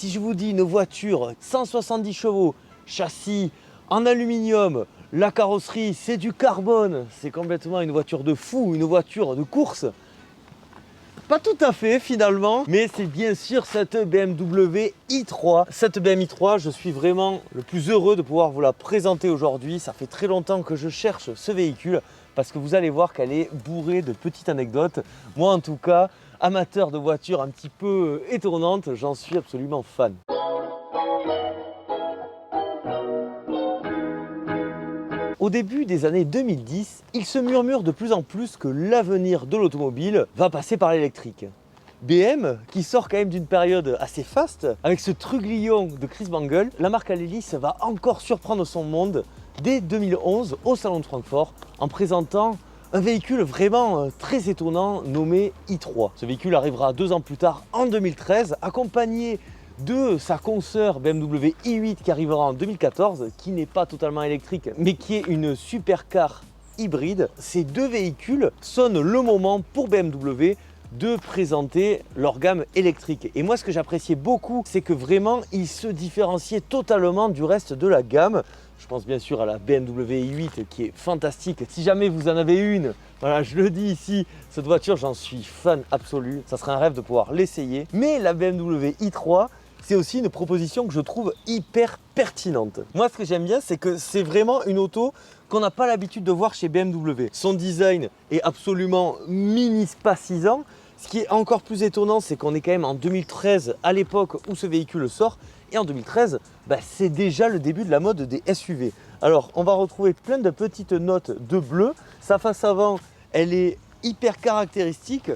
Si je vous dis une voiture 170 chevaux, châssis en aluminium, la carrosserie c'est du carbone, c'est complètement une voiture de fou, une voiture de course. Pas tout à fait finalement, mais c'est bien sûr cette BMW i3. Cette BMW i3, je suis vraiment le plus heureux de pouvoir vous la présenter aujourd'hui. Ça fait très longtemps que je cherche ce véhicule parce que vous allez voir qu'elle est bourrée de petites anecdotes. Moi en tout cas, amateur de voitures un petit peu étonnantes, j'en suis absolument fan. Au début des années 2010, il se murmure de plus en plus que l'avenir de l'automobile va passer par l'électrique. BM, qui sort quand même d'une période assez faste, avec ce truglion de Chris Bangle, la marque Alelis va encore surprendre son monde dès 2011 au Salon de Francfort en présentant un véhicule vraiment très étonnant nommé i3. Ce véhicule arrivera 2 ans plus tard en 2013, accompagné de sa consoeur BMW i8 qui arrivera en 2014, qui n'est pas totalement électrique, mais qui est une supercar hybride. Ces deux véhicules sonnent le moment pour BMW de présenter leur gamme électrique. Et moi, ce que j'appréciais beaucoup, c'est que vraiment, ils se différenciaient totalement du reste de la gamme. Je pense bien sûr à la BMW i8 qui est fantastique. Si jamais vous en avez une, voilà, je le dis ici, cette voiture, j'en suis fan absolu. Ça serait un rêve de pouvoir l'essayer. Mais la BMW i3, c'est aussi une proposition que je trouve hyper pertinente. Moi, ce que j'aime bien, c'est que c'est vraiment une auto qu'on n'a pas l'habitude de voir chez BMW. Son design est absolument mini-spacisant. Ce qui est encore plus étonnant, c'est qu'on est quand même en 2013, à l'époque où ce véhicule sort. Et en 2013, c'est déjà le début de la mode des SUV. Alors, on va retrouver plein de petites notes de bleu. Sa face avant, elle est hyper caractéristique.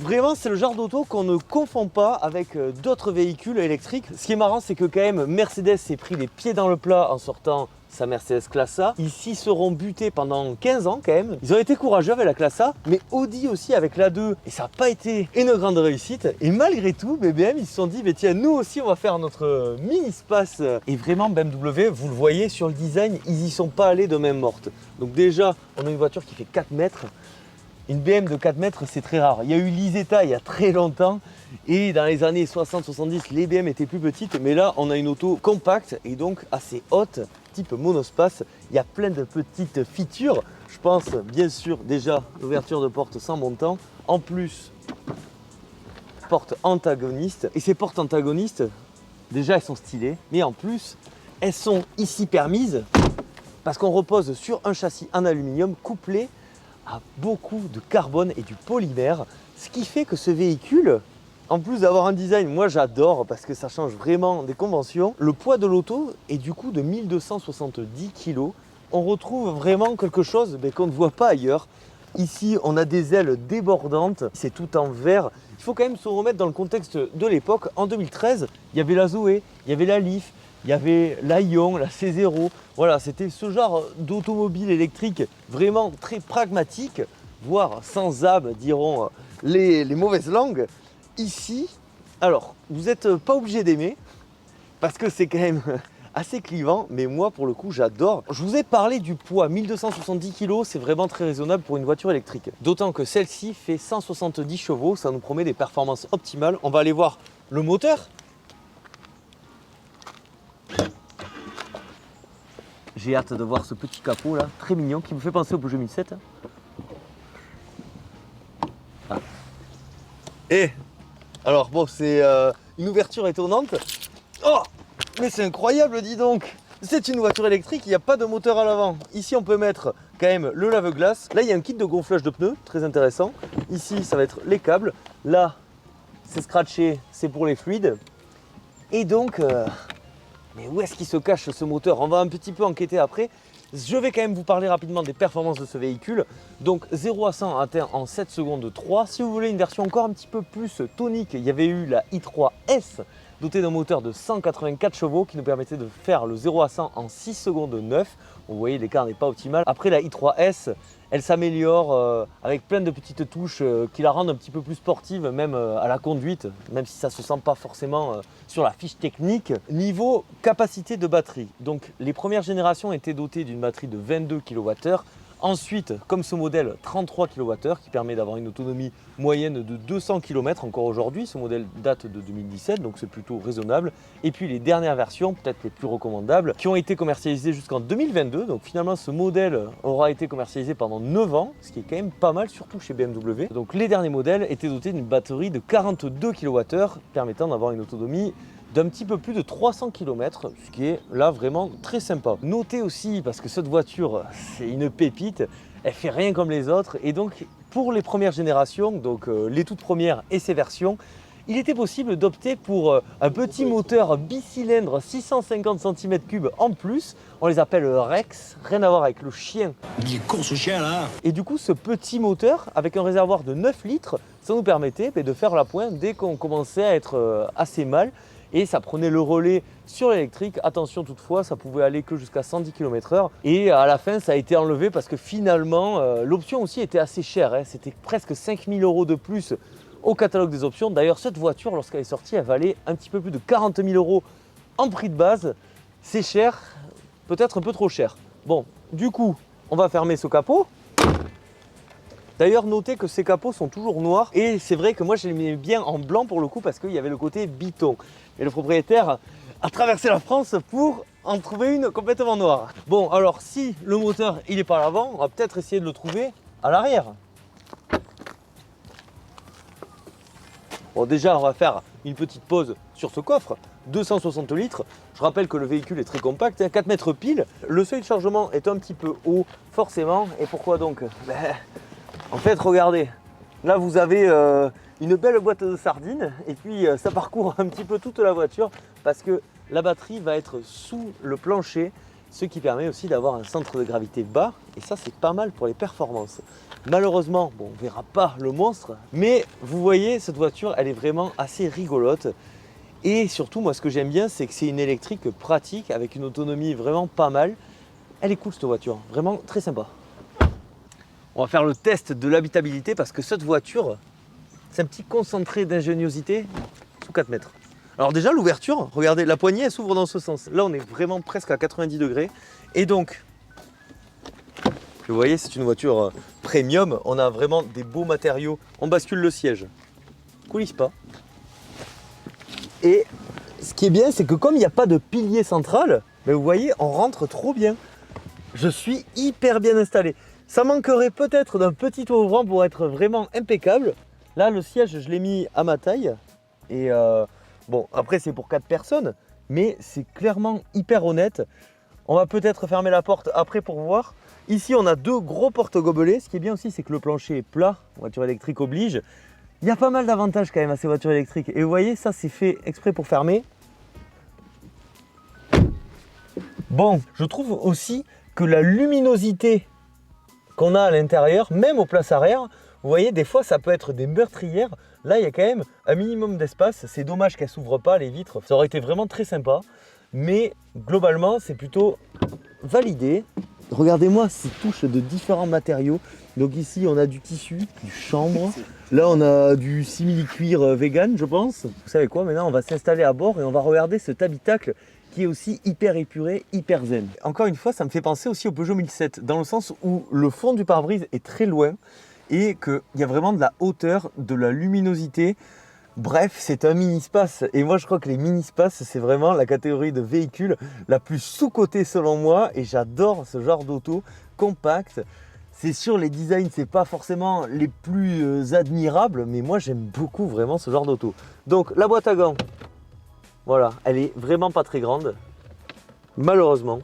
Vraiment, c'est le genre d'auto qu'on ne confond pas avec d'autres véhicules électriques. Ce qui est marrant, c'est que quand même Mercedes s'est pris les pieds dans le plat en sortant sa Mercedes Classe A. Ils s'y seront butés pendant 15 ans quand même. Ils ont été courageux avec la Classe A, mais Audi aussi avec l'A2. Et ça n'a pas été une grande réussite. Et malgré tout, BM, ils se sont dit, mais tiens, nous aussi, on va faire notre mini-space. Et vraiment, BMW, vous le voyez sur le design, ils n'y sont pas allés de main morte. Donc déjà, on a une voiture qui fait 4 mètres. Une BM de 4 mètres, c'est très rare. Il y a eu l'Isetta il y a très longtemps et dans les années 60-70, les BM étaient plus petites. Mais là, on a une auto compacte et donc assez haute, type monospace. Il y a plein de petites features. Je pense bien sûr déjà l'ouverture de porte sans montant. En plus, porte antagoniste. Et ces portes antagonistes, déjà elles sont stylées. Mais en plus, elles sont ici permises parce qu'on repose sur un châssis en aluminium couplé à beaucoup de carbone et du polymère, ce qui fait que ce véhicule, en plus d'avoir un design, moi j'adore parce que ça change vraiment des conventions, le poids de l'auto est du coup de 1270 kg. On retrouve vraiment quelque chose qu'on ne voit pas ailleurs. Ici, on a des ailes débordantes, c'est tout en verre. Il faut quand même se remettre dans le contexte de l'époque. En 2013, il y avait la Zoé, il y avait la Leaf, il y avait la Ion, la C0. Voilà, c'était ce genre d'automobile électrique vraiment très pragmatique, voire sans âme, diront les mauvaises langues. Ici, alors, vous n'êtes pas obligé d'aimer, parce que c'est quand même assez clivant, mais moi, pour le coup, j'adore. Je vous ai parlé du poids, 1270 kg, c'est vraiment très raisonnable pour une voiture électrique. D'autant que celle-ci fait 170 chevaux, ça nous promet des performances optimales. On va aller voir le moteur. J'ai hâte de voir ce petit capot là, très mignon, qui me fait penser au Peugeot 1007. Ah. Et alors bon, c'est une ouverture étonnante. Oh, mais c'est incroyable, dis donc. C'est une voiture électrique, il n'y a pas de moteur à l'avant. Ici, on peut mettre quand même le lave-glace. Là, il y a un kit de gonflage de pneus, très intéressant. Ici, ça va être les câbles. Là, c'est scratché, c'est pour les fluides. Et donc... mais où est-ce qu'il se cache ce moteur? On va un petit peu enquêter après. Je vais quand même vous parler rapidement des performances de ce véhicule. Donc 0 à 100 atteint en 7 secondes 3. Si vous voulez une version encore un petit peu plus tonique, il y avait eu la i3S dotée d'un moteur de 184 chevaux qui nous permettait de faire le 0 à 100 en 6 secondes 9. Vous voyez, l'écart n'est pas optimal. Après la i3S, elle s'améliore avec plein de petites touches qui la rendent un petit peu plus sportive, même à la conduite, même si ça ne se sent pas forcément sur la fiche technique. Niveau capacité de batterie, donc les premières générations étaient dotées d'une batterie de 22 kWh. Ensuite, comme ce modèle 33 kWh qui permet d'avoir une autonomie moyenne de 200 km encore aujourd'hui, ce modèle date de 2017, donc c'est plutôt raisonnable. Et puis les dernières versions, peut-être les plus recommandables, qui ont été commercialisées jusqu'en 2022. Donc finalement, ce modèle aura été commercialisé pendant 9 ans, ce qui est quand même pas mal, surtout chez BMW. Donc les derniers modèles étaient dotés d'une batterie de 42 kWh, permettant d'avoir une autonomie d'un petit peu plus de 300 km, ce qui est là vraiment très sympa. Notez aussi, parce que cette voiture, c'est une pépite, elle fait rien comme les autres, et donc pour les premières générations, donc les toutes premières et ces versions, il était possible d'opter pour un petit moteur bicylindre 650 cm3 en plus. On les appelle Rex, rien à voir avec le chien. Il est con ce chien là. Et du coup, ce petit moteur, avec un réservoir de 9 litres, ça nous permettait de faire la pointe dès qu'on commençait à être assez mal. Et ça prenait le relais sur l'électrique. Attention toutefois, ça pouvait aller que jusqu'à 110 km/h. Et à la fin, ça a été enlevé parce que finalement, l'option aussi était assez chère. C'était presque 5 000 € de plus au catalogue des options. D'ailleurs, cette voiture, lorsqu'elle est sortie, elle valait un petit peu plus de 40 000 € en prix de base. C'est cher, peut-être un peu trop cher. Bon, du coup, on va fermer ce capot. D'ailleurs, notez que ces capots sont toujours noirs et c'est vrai que moi je les mets bien en blanc pour le coup parce qu'il y avait le côté biton. Et le propriétaire a traversé la France pour en trouver une complètement noire. Bon, alors si le moteur il est pas à l'avant, on va peut-être essayer de le trouver à l'arrière. Bon, déjà on va faire une petite pause sur ce coffre, 260 litres. Je rappelle que le véhicule est très compact, 4 mètres pile. Le seuil de chargement est un petit peu haut, forcément. Et pourquoi donc? En fait, regardez, là vous avez une belle boîte de sardines et puis ça parcourt un petit peu toute la voiture parce que la batterie va être sous le plancher, ce qui permet aussi d'avoir un centre de gravité bas et ça c'est pas mal pour les performances. Malheureusement, bon, on ne verra pas le monstre, mais vous voyez cette voiture elle est vraiment assez rigolote et surtout moi ce que j'aime bien c'est que c'est une électrique pratique avec une autonomie vraiment pas mal. Elle est cool cette voiture, vraiment très sympa. On va faire le test de l'habitabilité parce que cette voiture, c'est un petit concentré d'ingéniosité sous 4 mètres. Alors déjà l'ouverture, regardez, la poignée elle s'ouvre dans ce sens. Là on est vraiment presque à 90 degrés. Et donc, vous voyez c'est une voiture premium, on a vraiment des beaux matériaux. On bascule le siège, coulisse pas. Et ce qui est bien c'est que comme il n'y a pas de pilier central, ben vous voyez on rentre trop bien. Je suis hyper bien installé. Ça manquerait peut-être d'un petit toit ouvrant pour être vraiment impeccable. Là, le siège, je l'ai mis à ma taille. Et bon, après, c'est pour 4 personnes, mais c'est clairement hyper honnête. On va peut-être fermer la porte après pour voir. Ici, on a 2 gros porte-gobelets. Ce qui est bien aussi, c'est que le plancher est plat. Voiture électrique oblige. Il y a pas mal d'avantages quand même à ces voitures électriques. Et vous voyez, ça, c'est fait exprès pour fermer. Bon, je trouve aussi que la luminosité qu'on a à l'intérieur, même aux places arrière, vous voyez, des fois ça peut être des meurtrières. Là, il y a quand même un minimum d'espace. C'est dommage qu'elles ne s'ouvrent pas, les vitres. Ça aurait été vraiment très sympa. Mais globalement, c'est plutôt validé. Regardez-moi ces touches de différents matériaux. Donc ici, on a du tissu, du chanvre. Là, on a du simili-cuir vegan, je pense. Vous savez quoi, maintenant, on va s'installer à bord et on va regarder cet habitacle qui est aussi hyper épuré, hyper zen. Encore une fois, ça me fait penser aussi au Peugeot 1007, dans le sens où le fond du pare-brise est très loin et qu'il y a vraiment de la hauteur, de la luminosité. Bref, c'est un mini-space. Et moi, je crois que les mini-spaces, c'est vraiment la catégorie de véhicules la plus sous-cotée selon moi. Et j'adore ce genre d'auto compact. C'est sûr, les designs, c'est pas forcément les plus admirables, mais moi, j'aime beaucoup vraiment ce genre d'auto. Donc, la boîte à gants. Voilà, elle est vraiment pas très grande, malheureusement.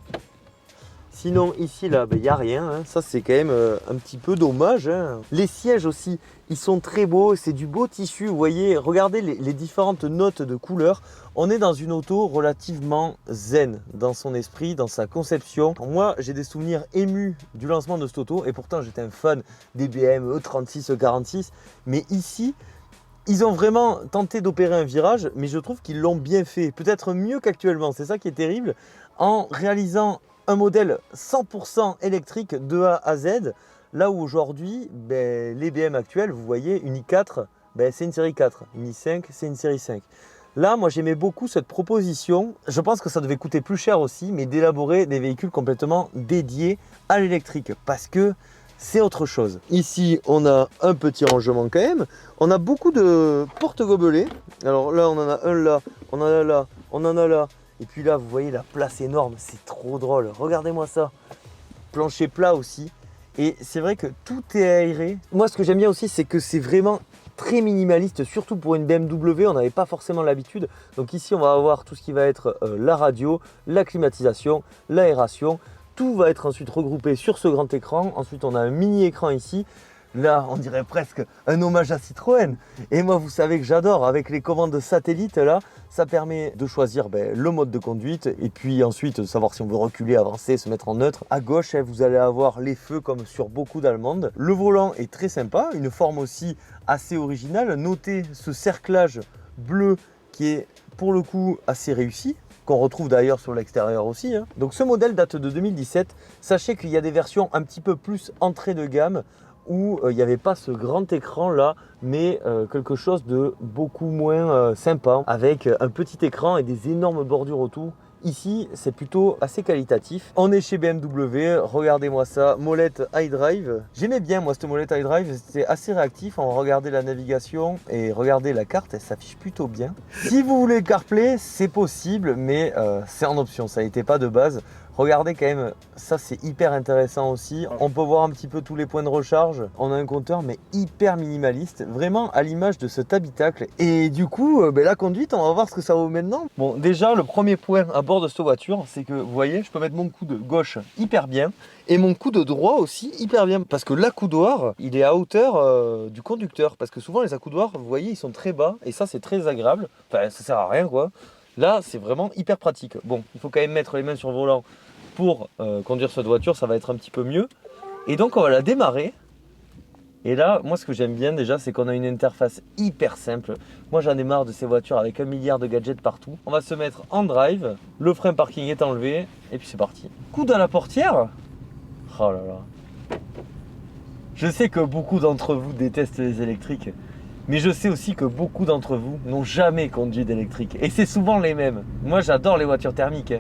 Sinon, ici, là, il n'y a rien. Hein. Ça, c'est quand même un petit peu dommage. Hein. Les sièges aussi, ils sont très beaux. C'est du beau tissu. Vous voyez, regardez les différentes notes de couleurs. On est dans une auto relativement zen dans son esprit, dans sa conception. Moi, j'ai des souvenirs émus du lancement de cette auto. Et pourtant, j'étais un fan des BM E36, E46. Mais ici, ils ont vraiment tenté d'opérer un virage, mais je trouve qu'ils l'ont bien fait. Peut-être mieux qu'actuellement, c'est ça qui est terrible. En réalisant un modèle 100% électrique de A à Z, là où aujourd'hui, les BM actuels, vous voyez, une i4, c'est une série 4. Une i5, c'est une série 5. Là, moi j'aimais beaucoup cette proposition. Je pense que ça devait coûter plus cher aussi, mais d'élaborer des véhicules complètement dédiés à l'électrique parce que c'est autre chose. Ici, on a un petit rangement quand même. On a beaucoup de porte-gobelets. Alors là, on en a un là, on en a là, on en a là. Et puis là, vous voyez la place énorme, c'est trop drôle. Regardez-moi ça. Plancher plat aussi. Et c'est vrai que tout est aéré. Moi, ce que j'aime bien aussi, c'est que c'est vraiment très minimaliste, surtout pour une BMW, on n'avait pas forcément l'habitude. Donc ici, on va avoir tout ce qui va être la radio, la climatisation, l'aération. Tout va être ensuite regroupé sur ce grand écran. Ensuite, on a un mini écran ici. Là, on dirait presque un hommage à Citroën. Et moi, vous savez que j'adore. Avec les commandes satellites, là, ça permet de choisir le mode de conduite. Et puis ensuite, savoir si on veut reculer, avancer, se mettre en neutre. À gauche, vous allez avoir les feux comme sur beaucoup d'Allemandes. Le volant est très sympa. Une forme aussi assez originale. Notez ce cerclage bleu qui est pour le coup assez réussi, qu'on retrouve d'ailleurs sur l'extérieur aussi. Donc ce modèle date de 2017. Sachez qu'il y a des versions un petit peu plus entrée de gamme où il n'y avait pas ce grand écran là, mais quelque chose de beaucoup moins sympa, avec un petit écran et des énormes bordures autour. Ici, c'est plutôt assez qualitatif. On est chez BMW, regardez-moi ça, molette iDrive. J'aimais bien moi cette molette iDrive, c'était assez réactif. On regardait la navigation et regardez la carte, elle s'affiche plutôt bien. Si vous voulez CarPlay, c'est possible, mais c'est en option, ça n'était pas de base. Regardez quand même, ça c'est hyper intéressant aussi. On peut voir un petit peu tous les points de recharge. On a un compteur mais hyper minimaliste, vraiment à l'image de cet habitacle. Et du coup, la conduite, on va voir ce que ça vaut maintenant. Bon, déjà le premier point à bord de cette voiture, c'est que vous voyez, je peux mettre mon coude gauche hyper bien et mon coude droit aussi hyper bien. Parce que l'accoudoir, il est à hauteur du conducteur. Parce que souvent les accoudoirs, vous voyez, ils sont très bas et ça c'est très agréable. Enfin, ça sert à rien quoi. Là, c'est vraiment hyper pratique. Bon, il faut quand même mettre les mains sur le volant pour conduire cette voiture, ça va être un petit peu mieux. Et donc, on va la démarrer. Et là, moi, ce que j'aime bien déjà, c'est qu'on a une interface hyper simple. Moi, j'en ai marre de ces voitures avec 1 milliard de gadgets partout. On va se mettre en drive. Le frein parking est enlevé. Et puis, c'est parti. Coude à la portière. Oh là là. Je sais que beaucoup d'entre vous détestent les électriques. Mais je sais aussi que beaucoup d'entre vous n'ont jamais conduit d'électrique. Et c'est souvent les mêmes. Moi, j'adore les voitures thermiques.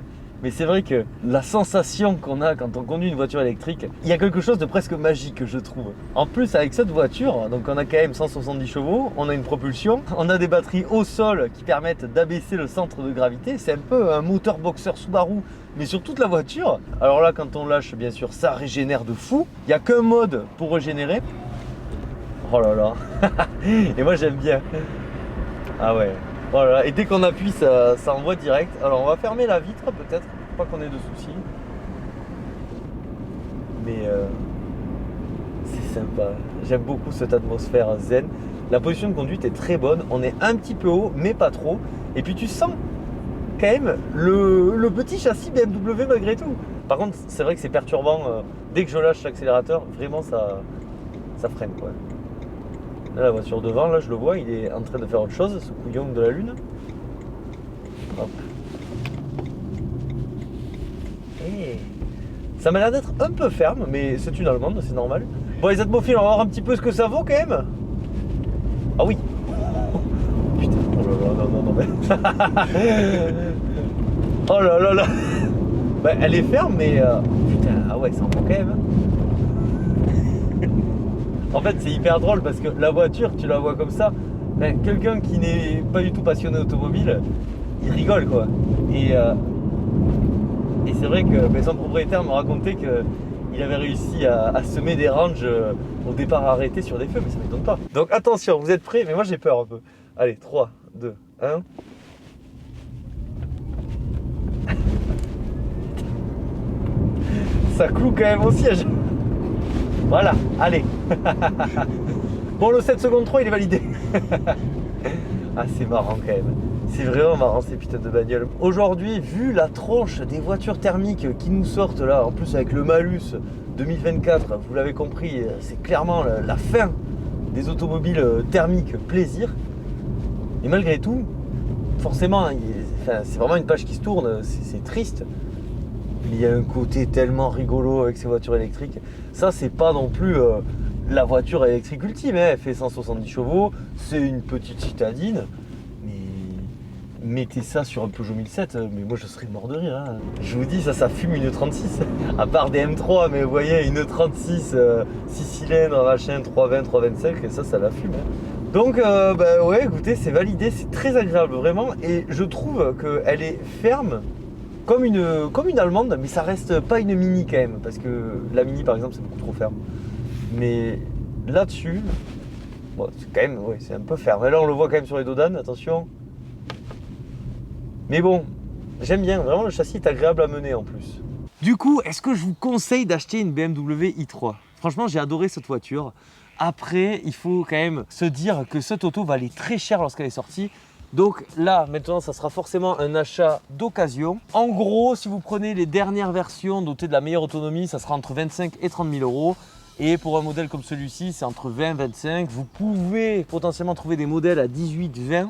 Mais c'est vrai que la sensation qu'on a quand on conduit une voiture électrique, il y a quelque chose de presque magique, je trouve. En plus, avec cette voiture, donc on a quand même 170 chevaux, on a une propulsion, on a des batteries au sol qui permettent d'abaisser le centre de gravité. C'est un peu un moteur boxeur Subaru, mais sur toute la voiture. Alors là, quand on lâche, bien sûr, ça régénère de fou. Il n'y a qu'un mode pour régénérer. Oh là là. Et moi, j'aime bien. Ah ouais. Voilà, et dès qu'on appuie, ça envoie direct. Alors on va fermer la vitre peut-être, pas qu'on ait de soucis. Mais c'est sympa. J'aime beaucoup cette atmosphère zen. La position de conduite est très bonne. On est un petit peu haut, mais pas trop. Et puis tu sens quand même le petit châssis BMW malgré tout. Par contre, c'est vrai que c'est perturbant. Dès que je lâche l'accélérateur, vraiment ça freine quoi. Là, la voiture devant, là je le vois, il est en train de faire autre chose, ce couillon de la lune. Hop. Et ça m'a l'air d'être un peu ferme, mais c'est une allemande, c'est normal. Bon, les atmophiles, on va voir un petit peu ce que ça vaut quand même. Ah oui. Putain, oh là là, non, mais... oh là là là. Bah, elle est ferme, mais... Putain, ah ouais, ça en prend quand même. En fait, c'est hyper drôle parce que la voiture, tu la vois comme ça. Quelqu'un qui n'est pas du tout passionné automobile, il rigole quoi. Et c'est vrai que son propriétaire me racontait qu'il avait réussi à semer des ranges au départ arrêtés sur des feux, mais ça ne m'étonne pas. Donc attention, vous êtes prêts? Mais moi j'ai peur un peu. Allez, 3, 2, 1. Ça cloue quand même au siège. Voilà, allez. Bon, le 7 secondes 3, il est validé. Ah, c'est marrant quand même. C'est vraiment marrant ces putains de bagnoles. Aujourd'hui, vu la tronche des voitures thermiques qui nous sortent là, en plus avec le malus 2024, vous l'avez compris, c'est clairement la fin des automobiles thermiques plaisir. Et malgré tout, forcément, c'est vraiment une page qui se tourne, c'est triste. Il y a un côté tellement rigolo avec ces voitures électriques. Ça, c'est pas non plus la voiture électrique ultime. Elle fait 170 chevaux, c'est une petite citadine. mettez ça sur un Peugeot 1007, mais moi je serais mort de rire. Hein. Je vous dis, ça fume une 36. À part des M3, mais vous voyez, une 36, 6 cylindres, machin, 320, 325, et ça la fume. Hein. Donc, ouais, écoutez, c'est validé, c'est très agréable, vraiment. Et je trouve qu'elle est ferme, comme une allemande, mais ça reste pas une mini quand même, parce que la mini, par exemple, c'est beaucoup trop ferme. Mais là-dessus, bon, c'est quand même, ouais, c'est un peu ferme. Et là, on le voit quand même sur les dodanes, attention. Mais bon, j'aime bien, vraiment le châssis est agréable à mener en plus. Du coup, est-ce que je vous conseille d'acheter une BMW i3 ? Franchement, j'ai adoré cette voiture. Après, il faut quand même se dire que cette auto valait très cher lorsqu'elle est sortie. Donc là, maintenant, ça sera forcément un achat d'occasion. En gros, si vous prenez les dernières versions dotées de la meilleure autonomie, ça sera entre 25 et 30 000 euros. Et pour un modèle comme celui-ci, c'est entre 20 et 25. Vous pouvez potentiellement trouver des modèles à 18, 20.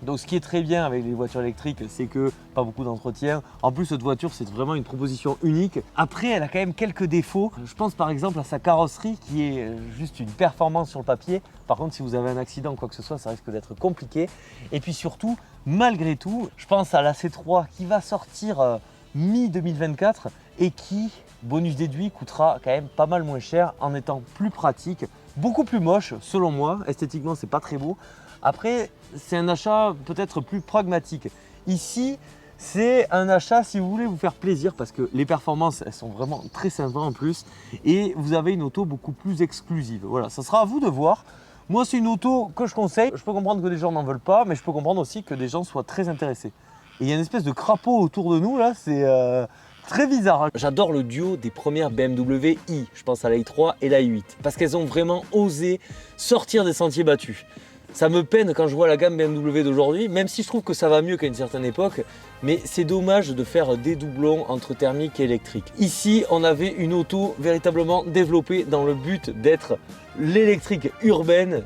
Donc ce qui est très bien avec les voitures électriques, c'est que pas beaucoup d'entretien. En plus, cette voiture, c'est vraiment une proposition unique. Après, elle a quand même quelques défauts. Je pense par exemple à sa carrosserie qui est juste une performance sur le papier. Par contre, si vous avez un accident ou quoi que ce soit, ça risque d'être compliqué. Et puis surtout, malgré tout, je pense à la C3 qui va sortir mi-2024 et qui, bonus déduit, coûtera quand même pas mal moins cher en étant plus pratique, beaucoup plus moche selon moi. Esthétiquement, c'est pas très beau. Après, c'est un achat peut-être plus pragmatique. Ici, c'est un achat si vous voulez vous faire plaisir parce que les performances, elles sont vraiment très sympas en plus et vous avez une auto beaucoup plus exclusive. Voilà, ça sera à vous de voir. Moi, c'est une auto que je conseille. Je peux comprendre que des gens n'en veulent pas, mais je peux comprendre aussi que des gens soient très intéressés. Et il y a une espèce de crapaud autour de nous, là, c'est très bizarre. J'adore le duo des premières BMW i, je pense à la i3 et la i8, parce qu'elles ont vraiment osé sortir des sentiers battus. Ça me peine quand je vois la gamme BMW d'aujourd'hui, même si je trouve que ça va mieux qu'à une certaine époque, mais c'est dommage de faire des doublons entre thermique et électrique. Ici, on avait une auto véritablement développée dans le but d'être l'électrique urbaine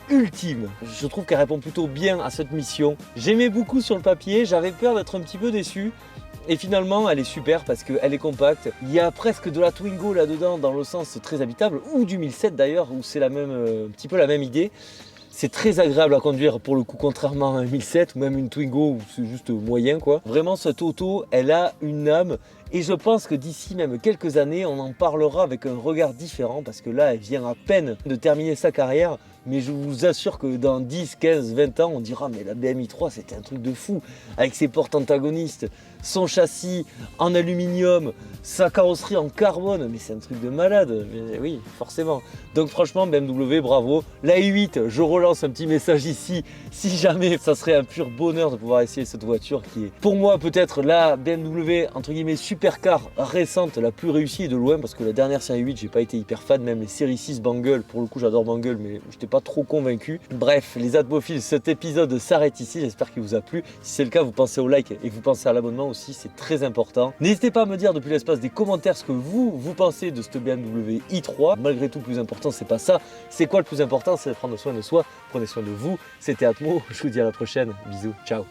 ultime. Je trouve qu'elle répond plutôt bien à cette mission. J'aimais beaucoup sur le papier, j'avais peur d'être un petit peu déçu. Et finalement, elle est super parce qu'elle est compacte. Il y a presque de la Twingo là-dedans dans le sens très habitable, ou du 1007 d'ailleurs, où c'est un petit peu la même idée. C'est très agréable à conduire pour le coup, contrairement à un 1007 ou même une Twingo où c'est juste moyen quoi. Vraiment, cette auto, elle a une âme et je pense que d'ici même quelques années, on en parlera avec un regard différent parce que là, elle vient à peine de terminer sa carrière. Mais je vous assure que dans 10, 15, 20 ans, on dira mais la BMW i3 c'était un truc de fou avec ses portes antagonistes, son châssis en aluminium, sa carrosserie en carbone, mais c'est un truc de malade, mais oui forcément. Donc franchement BMW bravo. La i8, je relance un petit message ici, si jamais ça serait un pur bonheur de pouvoir essayer cette voiture qui est pour moi peut-être la BMW entre guillemets supercar récente la plus réussie de loin parce que la dernière série 8 j'ai pas été hyper fan, même les séries 6 Bangle, pour le coup j'adore Bangle mais j'étais pas trop convaincu. Bref, les Atmophiles, cet épisode s'arrête ici, j'espère qu'il vous a plu. Si c'est le cas, vous pensez au like et que vous pensez à l'abonnement aussi, c'est très important. N'hésitez pas à me dire depuis l'espace des commentaires ce que vous pensez de cette BMW i3. Malgré tout, le plus important, c'est pas ça. C'est quoi le plus important? C'est de prendre soin de soi. Prenez soin de vous. C'était Atmo, je vous dis à la prochaine. Bisous, ciao.